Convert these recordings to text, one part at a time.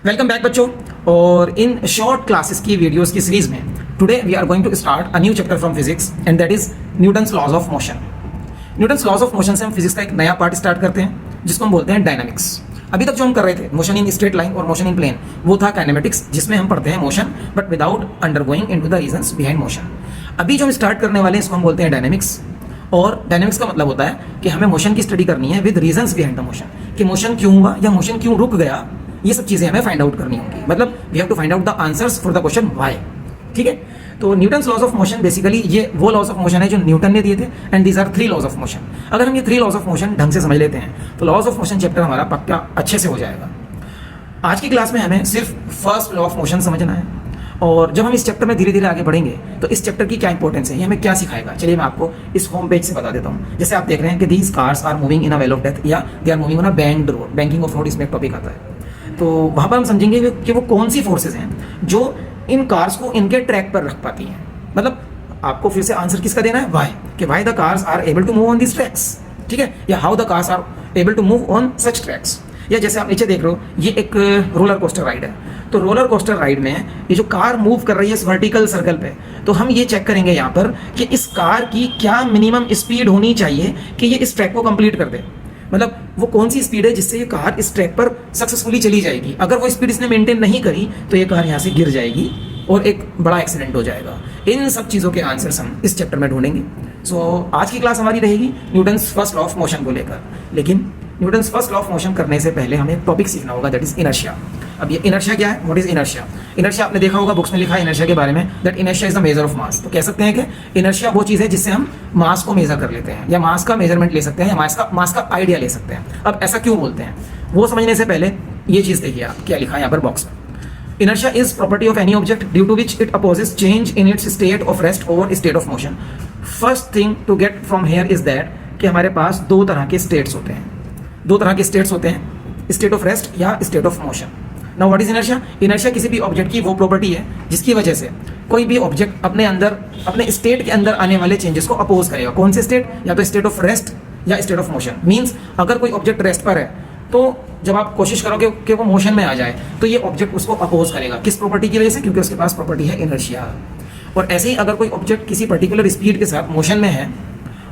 Welcome back बच्चों। और इन शॉर्ट क्लासेस की वीडियोस की सीरीज में today we are going to start a new chapter from physics and that is Newton's laws of motion. Newton's laws of motion से हम physics का एक नया पार्ट स्टार्ट करते हैं जिसको हम बोलते हैं डायनामिक्स। अभी तक जो हम कर रहे थे मोशन इन स्ट्रेट लाइन और मोशन इन प्लेन वो था काइनेमेटिक्स, जिसमें हम पढ़ते हैं motion but without undergoing into the reasons behind motion. अभी जो हम स्टार्ट करने वाले हैं इसको हम बोलते हैं डायनामिक्स। और डायनामिक्स का मतलब होता है कि हमें मोशन की स्टडी करनी है with reasons behind the motion, कि मोशन क्यों हुआ या मोशन क्यों रुक गया, ये सब चीजें हमें फाइंड आउट करनी होंगी। मतलब we have to find out the answers for the question why. ठीक है, तो Newton's laws of motion basically ये वो लॉज ऑफ मोशन है जो न्यूटन ने दिए थे and these are 3 laws of motion. अगर हम ये 3 लॉज ऑफ मोशन ढंग से समझ लेते हैं तो लॉज ऑफ मोशन चैप्टर हमारा पक्का अच्छे से हो जाएगा। आज की क्लास में हमें सिर्फ फर्स्ट लॉ ऑफ मोशन समझना है, और जब हम इस चैप्टर में धीरे धीरे आगे बढ़ेंगे तो इस चैप्टर की क्या इंपॉर्टेंस है, ये हमें क्या सिखाएगा, चलिए मैं आपको इस होम पेज से बता देता हूँ। जैसे आप देख रहे हैं कि these cars are moving in a well of death या they are moving on a banked road. Banking of road इसमें एक टॉपिक आता है, तो वहां पर हम समझेंगे कि वो कौन सी फोर्सेज हैं जो इन कार्स को इनके ट्रैक पर रख पाती हैं। मतलब आपको फिर से आंसर किसका देना है, व्हाई, कि why the cars are able to move on this tracks. ठीक है, या how the cars are able to move on such tracks. या जैसे आप नीचे देख रहे हो ये एक रोलर कोस्टर राइड है, तो रोलर कोस्टर राइड में ये जो कार मूव कर रही है इस वर्टिकल सर्कल पे, तो हम ये चेक करेंगे यहाँ पर कि इस कार की क्या मिनिमम स्पीड होनी चाहिए कि ये इस ट्रैक को कंप्लीट कर दे। मतलब वो कौन सी स्पीड है जिससे ये कार इस ट्रैक पर सक्सेसफुली चली जाएगी। अगर वो स्पीड इसने मेंटेन नहीं करी तो ये कार यहाँ से गिर जाएगी और एक बड़ा एक्सीडेंट हो जाएगा। इन सब चीज़ों के आंसर्स हम इस चैप्टर में ढूंढेंगे। सो आज की क्लास हमारी रहेगी Newton's first law of motion को लेकर। लेकिन Newton's first law of motion करने से पहले हमें एक टॉपिक सीखना होगा, दैट इज इनर्शिया। अब ये इनर्शिया क्या है, व्हाट इज इनर्शिया। इनर्शिया आपने देखा होगा बुक्स में लिखा है इनर्शिया के बारे में, that inertia is the measure of mass. तो कह सकते हैं कि इनर्शिया वो चीज़ है जिससे हम मास को मेजर कर लेते हैं, या मास का मेजरमेंट ले सकते हैं, या मास का आइडिया ले सकते हैं। अब ऐसा क्यों बोलते हैं वो समझने से पहले ये चीज़ देखिए आप क्या लिखा है यहाँ पर बॉक्स में। Inertia is property of any object due to which it opposes change in its state of rest over state of motion. First thing to get from here is that कि हमारे पास दो तरह के स्टेट्स होते हैं, दो तरह के स्टेट्स होते हैं, स्टेट ऑफ रेस्ट या state of motion. Now what is inertia. Inertia किसी भी ऑब्जेक्ट की वो प्रॉपर्टी है जिसकी वजह से कोई भी ऑब्जेक्ट अपने अंदर अपने स्टेट के अंदर आने वाले चेंजेस को अपोज करेगा। कौन से स्टेट, या तो स्टेट ऑफ रेस्ट या स्टेट ऑफ मोशन। मींस अगर कोई ऑब्जेक्ट रेस्ट पर है तो जब आप कोशिश करोगे कि वो मोशन में आ जाए तो ये ऑब्जेक्ट उसको अपोज करेगा। किस प्रॉपर्टी की वजह से, क्योंकि उसके पास प्रॉपर्टी है इनर्शिया। और ऐसे ही अगर कोई ऑब्जेक्ट किसी पर्टिकुलर स्पीड के साथ मोशन में है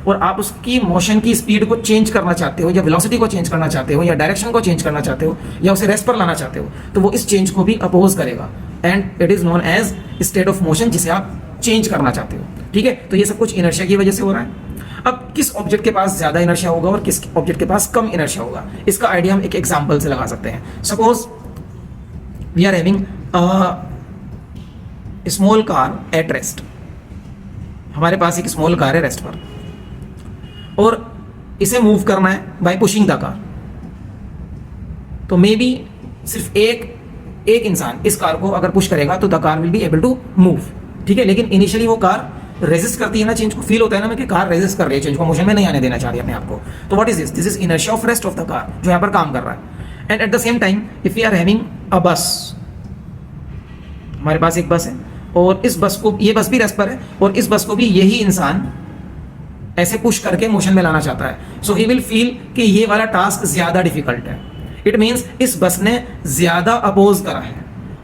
और आप उसकी मोशन की स्पीड को चेंज करना चाहते हो, या वेलोसिटी को चेंज करना चाहते हो, या डायरेक्शन को चेंज करना चाहते हो, या उसे रेस्ट पर लाना चाहते हो, तो वो इस चेंज को भी अपोज करेगा and it is known as state of motion, जिसे आप चेंज करना चाहते हो। ठीक है, तो ये सब कुछ इनर्शिया की वजह से हो रहा है। अब किस ऑब्जेक्ट के पास ज्यादा इनर्शिया होगा और किस ऑब्जेक्ट के पास कम इनर्शिया होगा, इसका आइडिया हम एक एग्जाम्पल से लगा सकते हैं। Suppose we are having small car at rest. हमारे पास एक स्मॉल कार है रेस्ट पर और इसे मूव करना है बाय पुशिंग द कार। तो मे बी सिर्फ एक इंसान इस कार को अगर पुश करेगा तो the car will be able to move. ठीक है, लेकिन इनिशियली वो कार रेजिस्ट करती है ना चेंज को, फील होता है ना कि कार रेजिस्ट कर रही है चेंज को, मोशन में नहीं आने देना चाह रही है अपने आप को। तो what is this, this is inertia of rest of the car जो यहाँ पर काम कर रहा है। And at the same time if we are having a bus, हमारे पास एक बस है और इस बस को, ये बस भी रेस्ट पर है और इस बस को भी यही इंसान ऐसे पुश करके मोशन में लाना चाहता है। सो ही विल फील कि ये वाला टास्क ज्यादा डिफिकल्ट है। इट मींस इस बस ने ज्यादा अपोज करा है,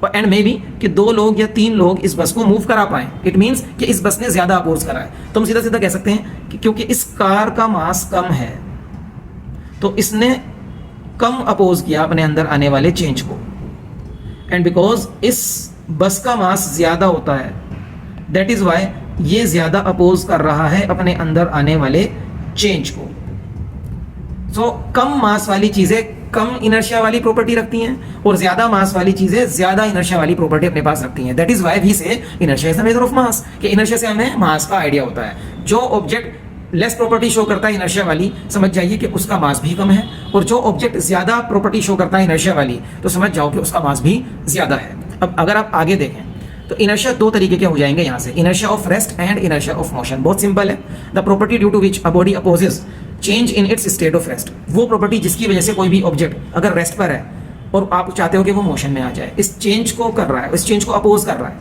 एंड मे बी कि 2 लोग या 3 लोग इस बस को मूव करा पाए। इट मींस कि इस बस ने ज्यादा अपोज करा है। तो हम सीधा सीधा कह सकते हैं कि क्योंकि इस कार का मास कम है तो इसने कम अपोज किया अपने अंदर आने वाले चेंज को, एंड बिकॉज इस बस का मास ज्यादा होता है दैट इज वाई ये ज्यादा अपोज कर रहा है अपने अंदर आने वाले चेंज को। सो कम मास वाली चीजें कम इनर्शिया वाली प्रॉपर्टी रखती हैं और ज्यादा मास वाली चीजें ज्यादा इनर्शिया वाली प्रॉपर्टी अपने पास रखती हैं। दैट इज व्हाई वी से inertia is the measure of mass, कि इनर्शिया से हमें मास का आइडिया होता है। जो ऑब्जेक्ट लेस प्रॉपर्टी शो करता है इनर्शिया वाली, समझ जाइए कि उसका मास भी कम है, और जो ऑब्जेक्ट ज्यादा प्रॉपर्टी शो करता है इनर्शिया वाली, तो समझ जाओ कि उसका मास भी ज्यादा है। अब अगर आप आगे देखें तो इनर्शिया 2 तरीके के हो जाएंगे यहाँ से, inertia of rest and inertia of motion. बहुत सिंपल है, the property due to which a body opposes change in its state of rest. वो प्रॉपर्टी जिसकी वजह से कोई भी ऑब्जेक्ट अगर रेस्ट पर है और आप चाहते हो कि वो मोशन में आ जाए, इस चेंज को कर रहा है, इस चेंज को अपोज कर रहा है,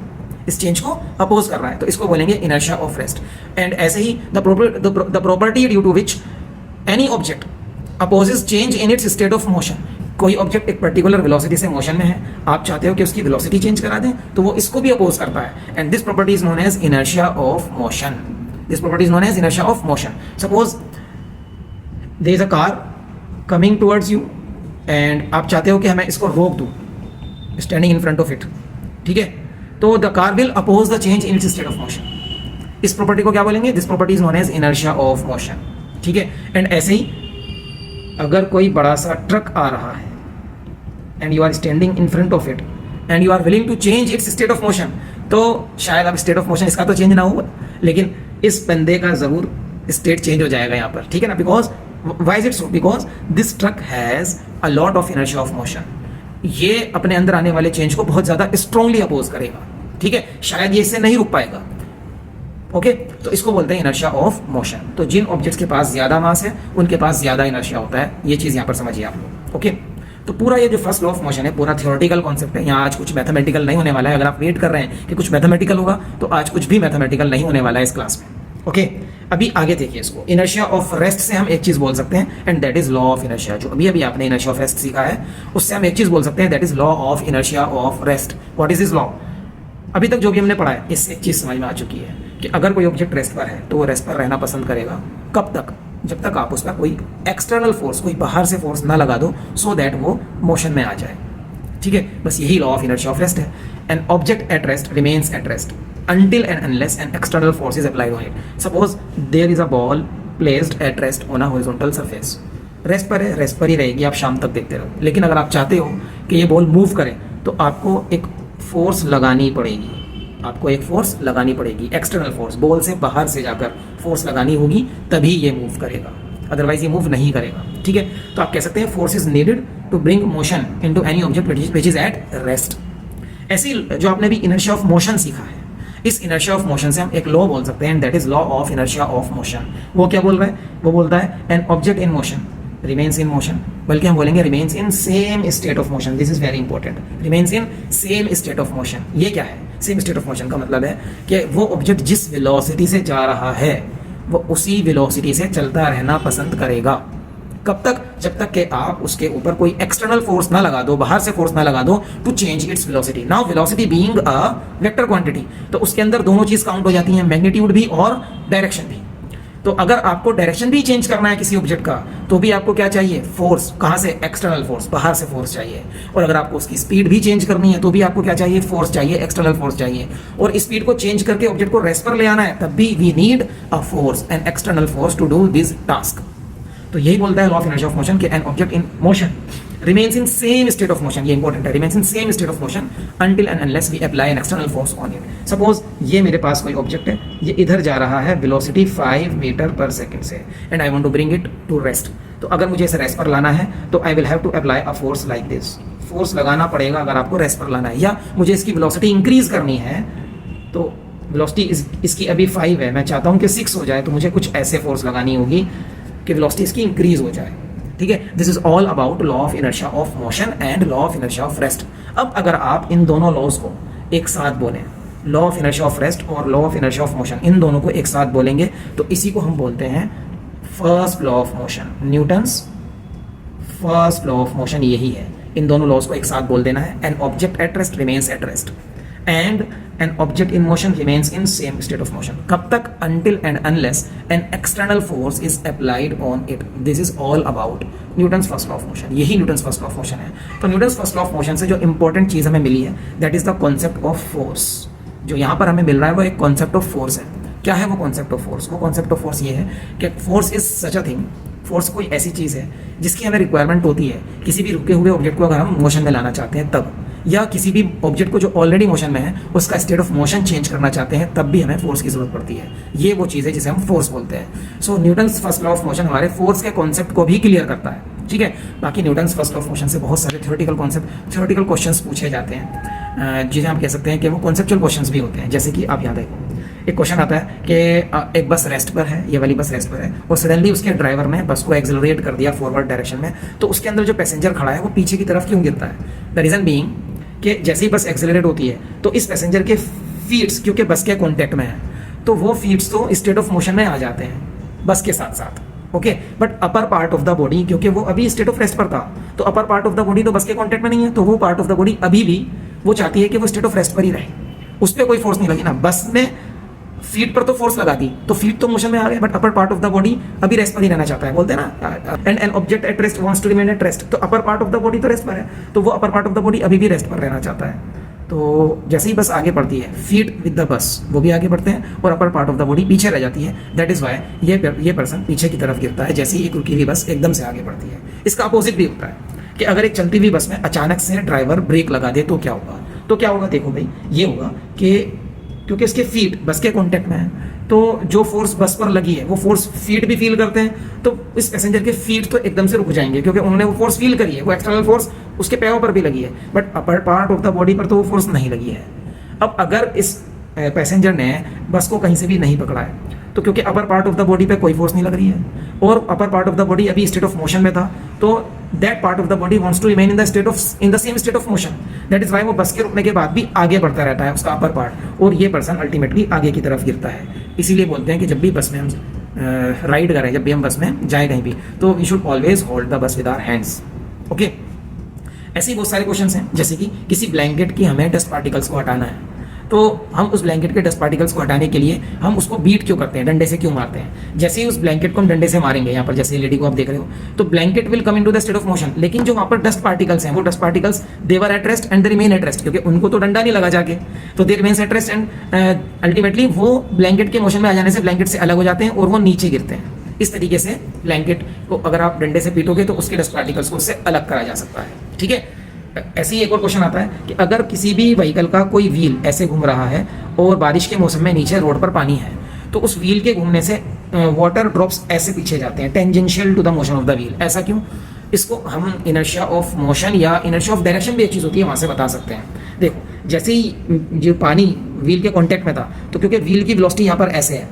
इस चेंज को अपोज कर रहा है, तो इसको बोलेंगे इनर्शिया ऑफ रेस्ट। एंड ऐसे ही the property due to which any object opposes change in its state of motion, कोई ऑब्जेक्ट एक पर्टिकुलर वेलोसिटी से मोशन में है, आप चाहते हो कि उसकी वेलोसिटी चेंज करा दें, तो वो इसको भी अपोज करता है, and this property is known as inertia of motion. This property is known as inertia of motion. Suppose there is a car coming towards you and आप चाहते हो कि मैं इसको रोक दूं standing in front of it, ठीक है, तो the car will oppose the change in its state of motion. इस प्रॉपर्टी को क्या बोलेंगे? This property is known as inertia of motion, ठीक है. एंड ऐसे ही अगर कोई बड़ा सा ट्रक आ रहा है and you are standing in front of it and you are willing to change its state of motion, तो शायद अब स्टेट ऑफ मोशन इसका तो चेंज ना हो, लेकिन इस बंदे का जरूर स्टेट चेंज हो जाएगा यहाँ पर, ठीक है ना. Because why is it so? Because this truck has a lot of inertia of motion. ये अपने अंदर आने वाले चेंज को बहुत ज्यादा स्ट्रांगली अपोज करेगा, ठीक है. शायद ये इससे नहीं रुक पाएगा, ओके. तो इसको बोलते हैं इनर्शिया ऑफ मोशन. तो जिन ऑब्जेक्ट्स के पास ज्यादा मास है उनके पास ज्यादा इनर्शिया होता है. ये चीज यहाँ पर समझिए आप लोग, ओके. तो पूरा ये जो फर्स्ट लॉ ऑफ मोशन है पूरा थियोरेटिकल कॉन्सेप्ट है. यहाँ आज कुछ मैथमेटिकल नहीं होने वाला है. अगर आप वेट कर रहे हैं कि कुछ मैथमेटिकल होगा, तो आज कुछ भी मैथमेटिकल नहीं होने वाला है इस क्लास में, ओके. अभी आगे देखिए इसको. इनर्शिया ऑफ रेस्ट से हम एक चीज बोल सकते हैं, and that is law of inertia. जो अभी अभी आपने इनर्शिया ऑफ रेस्ट सीखा है, उससे हम एक चीज बोल सकते हैं, that is law of inertia of rest. What is this law? अभी तक जो भी हमने पढ़ा है, इससे एक चीज समझ में आ चुकी है कि अगर कोई ऑब्जेक्ट रेस्ट पर है तो वो रेस्ट पर रहना पसंद करेगा. कब तक? जब तक आप उस पर कोई एक्सटर्नल फोर्स, कोई बाहर से फोर्स ना लगा दो, सो दैट वो मोशन में आ जाए, ठीक है. बस यही law of inertia of rest है. An object at rest remains at rest until and unless an external force is applied on it. Suppose there is a ball placed at rest on a horizontal surface. Rest पर है, rest पर ही रहेगी, आप शाम तक देखते रहो. लेकिन अगर आप चाहते हो कि ये बॉल मूव करे, तो आपको एक फोर्स लगानी पड़ेगी. आपको एक फोर्स लगानी पड़ेगी, एक्सटर्नल फोर्स, बॉल से बाहर से जाकर फोर्स लगानी होगी, तभी ये मूव करेगा, अदरवाइज ये मूव नहीं करेगा, ठीक है. तो आप कह सकते हैं force is needed to bring motion into any object which is at rest. ऐसी जो आपने भी इनर्शिया ऑफ मोशन सीखा है, इस इनर्शिया ऑफ मोशन से हम एक लॉ बोल सकते हैं, that is law of inertia of motion. वो क्या बोल रहा है? वो बोलता है an object in motion remains in motion, बल्कि हम बोलेंगे remains in same state of motion. This is very important. Remains in same state of motion. ये क्या है? सेम स्टेट ऑफ मोशन का मतलब है कि वो ऑब्जेक्ट जिस वेलोसिटी से जा रहा है, वो उसी वेलोसिटी से चलता रहना पसंद करेगा. कब तक? जब तक कि आप उसके ऊपर कोई एक्सटर्नल फोर्स ना लगा दो, बाहर से फोर्स ना लगा दो to change its velocity. Now velocity being a vector quantity, तो उसके अंदर दोनों चीज काउंट हो जाती हैं, मैग्नीट्यूड भी और डायरेक्शन भी. तो अगर आपको डायरेक्शन भी चेंज करना है किसी ऑब्जेक्ट का, तो भी आपको क्या चाहिए? फोर्स. कहाँ से? एक्सटर्नल फोर्स, बाहर से फोर्स चाहिए. और अगर आपको उसकी स्पीड भी चेंज करनी है, तो भी आपको क्या चाहिए? फोर्स चाहिए, एक्सटर्नल फोर्स चाहिए. और स्पीड को चेंज करके ऑब्जेक्ट को रेस्ट पर ले आना है, तब भी we need a force, an external force to do this task. तो यही बोलता है law of inertia of motion कि an object in motion remains in same state of motion. ये इंपॉर्टेंट है. remains in same state of motion until and unless we apply an external force on it. Suppose ये मेरे पास कोई object है, ये इधर जा रहा है वेलोसिटी 5 मीटर पर सेकंड से, and I want to bring it to rest. तो अगर मुझे इसे रेस्ट पर लाना है, तो I will have to apply a force like this. Force लगाना पड़ेगा अगर आपको रेस्ट पर लाना है. या मुझे इसकी वेलोसिटी इंक्रीज करनी है, तो वेलोसिटी इसकी अभी 5 है, मैं चाहता हूँ कि 6 हो जाए, तो मुझे कुछ ऐसे फोर्स लगानी होगी कि वेलोसिटी इसकी इंक्रीज हो जाए, ठीक है. This is all about law of inertia of motion and law of inertia of rest. अब अगर आप इन दोनों लॉज को एक साथ बोलें, law of inertia of rest और law of inertia of motion, इन दोनों को एक साथ बोलेंगे, तो इसी को हम बोलते हैं first law of motion. Newton's first law of motion यही है. इन दोनों लॉज को एक साथ बोल देना है. An object at rest remains at rest and an object in motion remains in same state of motion. कब तक? Until and unless an external force is applied on it. This is all about Newton's first law of motion. यही Newton's first law of motion है. तो Newton's first law of motion से जो important चीज़ हमें मिली है, that is the concept of force. जो यहाँ पर हमें मिल रहा है वो एक concept of force है. क्या है वो concept of force? वो concept of force ये है कि force is such a thing. Force कोई ऐसी चीज़ है जिसकी हमें रिक्वायरमेंट होती है किसी भी रुके हुए ऑब्जेक्ट को अगर हम मोशन में लाना चाहते हैं तब, या किसी भी ऑब्जेक्ट को जो ऑलरेडी मोशन में है उसका स्टेट ऑफ मोशन चेंज करना चाहते हैं, तब भी हमें फोर्स की जरूरत पड़ती है. ये वो चीज़ है जिसे हम फोर्स बोलते हैं. So Newton's first law of motion हमारे फोर्स के कॉन्सेप्ट को भी क्लियर करता है, ठीक है. बाकी Newton's first law of motion से बहुत सारे थ्योरेटिकल कॉन्सेप्ट, थ्योरेटिकल क्वेश्चंस पूछे जाते हैं, जिसे हम कह सकते हैं कि वो कॉन्सेप्चुअल क्वेश्चंस भी होते हैं. जैसे कि आप याद है, एक क्वेश्चन आता है कि एक बस रेस्ट पर है, ये वाली बस रेस्ट पर है, और सडनली उसके ड्राइवर ने बस को एक्सेलरेट कर दिया फॉरवर्ड डायरेक्शन में, तो उसके अंदर जो पैसेंजर खड़ा है वो पीछे की तरफ क्यों गिरता है? द रीज़न बीइंग कि जैसे ही बस एक्सेलरेट होती है तो इस पैसेंजर के फीट्स, क्योंकि बस के कॉन्टैक्ट में है, तो वो फीट्स तो स्टेट ऑफ मोशन में आ जाते हैं बस के साथ साथ. Okay, but upper part of the body, क्योंकि वो अभी स्टेट ऑफ रेस्ट पर था, तो upper part of the body तो बस के कांटेक्ट में नहीं है, तो वो पार्ट ऑफ द बॉडी अभी भी वो चाहती है कि वो स्टेट ऑफ रेस्ट पर ही रहे, उस पर कोई फोर्स नहीं लगी ना। बस ने फीट पर तो फोर्स लगा दी, तो फीट तो मोशन में आ गए, but upper part of the body अभी रेस्ट पर ही रहना चाहता है, बोलते हैं ना, and an object at rest wants to remain at rest, तो upper part of the body तो रेस्ट पर है, तो वो upper part of the body अभी भी रेस्ट पर रहना चाहता है। तो जैसे ही बस आगे बढ़ती है, फीट विद द बस, वो भी आगे बढ़ते हैं और upper part of the body पीछे रह जाती है। दैट इज वाई ये पर्सन पीछे की तरफ गिरता है जैसे ही एक रुकी हुई बस एकदम से आगे बढ़ती है। इसका अपोजिट भी होता है कि अगर एक चलती हुई बस में अचानक से ड्राइवर ब्रेक लगा दे तो क्या होगा, तो क्या होगा, देखो भाई, ये होगा कि क्योंकि इसके फीट बस के कांटेक्ट में है, तो जो फोर्स बस पर लगी है वो फोर्स फीट भी फील करते हैं, तो इस पैसेंजर के फीट तो एकदम से रुक जाएंगे क्योंकि उन्होंने वो फोर्स फील करी है, वो एक्सटर्नल फोर्स उसके पैरों पर भी लगी है, but upper part of the body पर तो वो फोर्स नहीं लगी है। अब अगर इस पैसेंजर ने बस को कहीं से भी नहीं पकड़ा है, तो क्योंकि upper part of the body पे कोई फोर्स नहीं लग रही है और upper part of the body अभी स्टेट ऑफ मोशन में था, तो that part of the body wants to remain in the same state of motion. That is why वो बस के रुकने के बाद भी आगे बढ़ता रहता है उसका अपर पार्ट, और ये पर्सन अल्टीमेटली आगे की तरफ गिरता है। इसीलिए बोलते हैं कि जब भी बस में हम राइड करें, जब भी हम बस में जाए कहीं भी, तो we should always hold the bus with our hands. Okay, ऐसे ही बहुत सारे क्वेश्चंस हैं, जैसे कि किसी ब्लैंकेट की हमें डस्ट पार्टिकल्स को हटाना है, तो हम उस ब्लैंकेट के डस्ट पार्टिकल्स को हटाने के लिए हम उसको बीट क्यों करते हैं, डंडे से क्यों मारते हैं। जैसे ही उस ब्लैंकेट को हम डंडे से मारेंगे, यहाँ पर जैसे लेडी को आप देख रहे हो, तो blanket will come into the state of motion, लेकिन जो वहाँ पर डस्ट पार्टिकल्स हैं, वो dust particles they were at rest and they remain at rest, क्योंकि उनको तो डंडा नहीं लगा जाके, तो they remains at rest and ultimately वो ब्लैंकेट के मोशन में आ जाने से ब्लैंकेट से अलग हो जाते हैं और वो नीचे गिरते हैं। इस तरीके से ब्लैंकेट को अगर आप डंडे से पीटोगे तो उसके डस्ट पार्टिकल्स को उससे अलग करा जा सकता है। ठीक है, ऐसे ही एक और क्वेश्चन आता है कि अगर किसी भी व्हीकल का कोई व्हील ऐसे घूम रहा है और बारिश के मौसम में नीचे रोड पर पानी है, तो उस व्हील के घूमने से वाटर ड्रॉप्स ऐसे पीछे जाते हैं, tangential to the motion of the wheel. ऐसा क्यों? इसको हम इनर्शिया ऑफ मोशन या इनर्शिया ऑफ डायरेक्शन भी एक चीज़ होती है, वहाँ से बता सकते हैं। देखो, जैसे ही जो पानी व्हील के कॉन्टैक्ट में था, तो क्योंकि व्हील की वेलोसिटी यहाँ पर ऐसे है,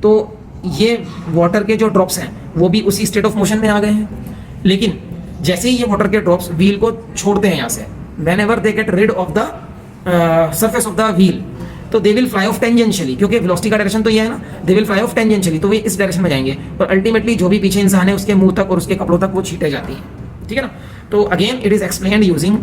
तो ये वाटर के जो ड्रॉप्स हैं वो भी उसी स्टेट ऑफ मोशन में आ गए हैं। लेकिन जैसे ही ये वाटर के ड्रॉप्स व्हील को छोड़ते हैं यहाँ से, whenever they get rid of the surface of the wheel, तो they will fly off tangentially, क्योंकि वेलोसिटी का डायरेक्शन तो ये है ना, they will fly off tangentially, तो वे इस डायरेक्शन में जाएंगे और अल्टीमेटली जो भी पीछे इंसान है उसके मुंह तक और उसके कपड़ों तक वो छीटे जाती है। ठीक है ना, तो again it is explained using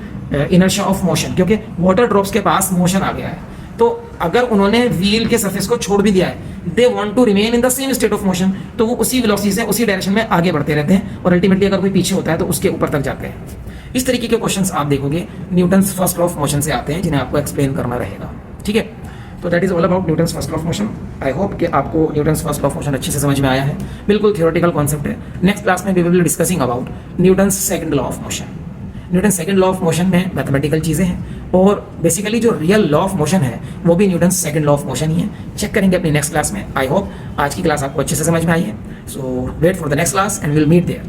inertia of motion, क्योंकि वाटर ड्रॉप्स के पास मोशन आ गया है, तो अगर उन्होंने व्हील के सरफेस को छोड़ भी दिया है, they want to remain in the same state of motion, तो वो उसी वेलोसिटी से उसी डायरेक्शन में आगे बढ़ते रहते हैं और अल्टीमेटली अगर कोई पीछे होता है तो उसके ऊपर तक जाते हैं। इस तरीके के क्वेश्चंस आप देखोगे Newton's first law of motion से आते हैं, जिन्हें आपको एक्सप्लेन करना रहेगा। ठीक है, तो that is all about Newton's first law of motion. I hope कि आपको Newton's first law of motion अच्छे से समझ में आया है। बिल्कुल थियोरेटिकल कॉन्सेप्ट है। नेक्स्ट क्लास में we will be discussing about Newton's second law of motion. Newton second law of motion में मैथमेटिकल चीज़ें हैं और बेसिकली जो रियल लॉ ऑफ मोशन है वो भी Newton second law of motion ही है। चेक करेंगे अपनी नेक्स्ट क्लास में। आई होप आज की क्लास आपको अच्छे से समझ में आई है। So wait for the next class and will meet there.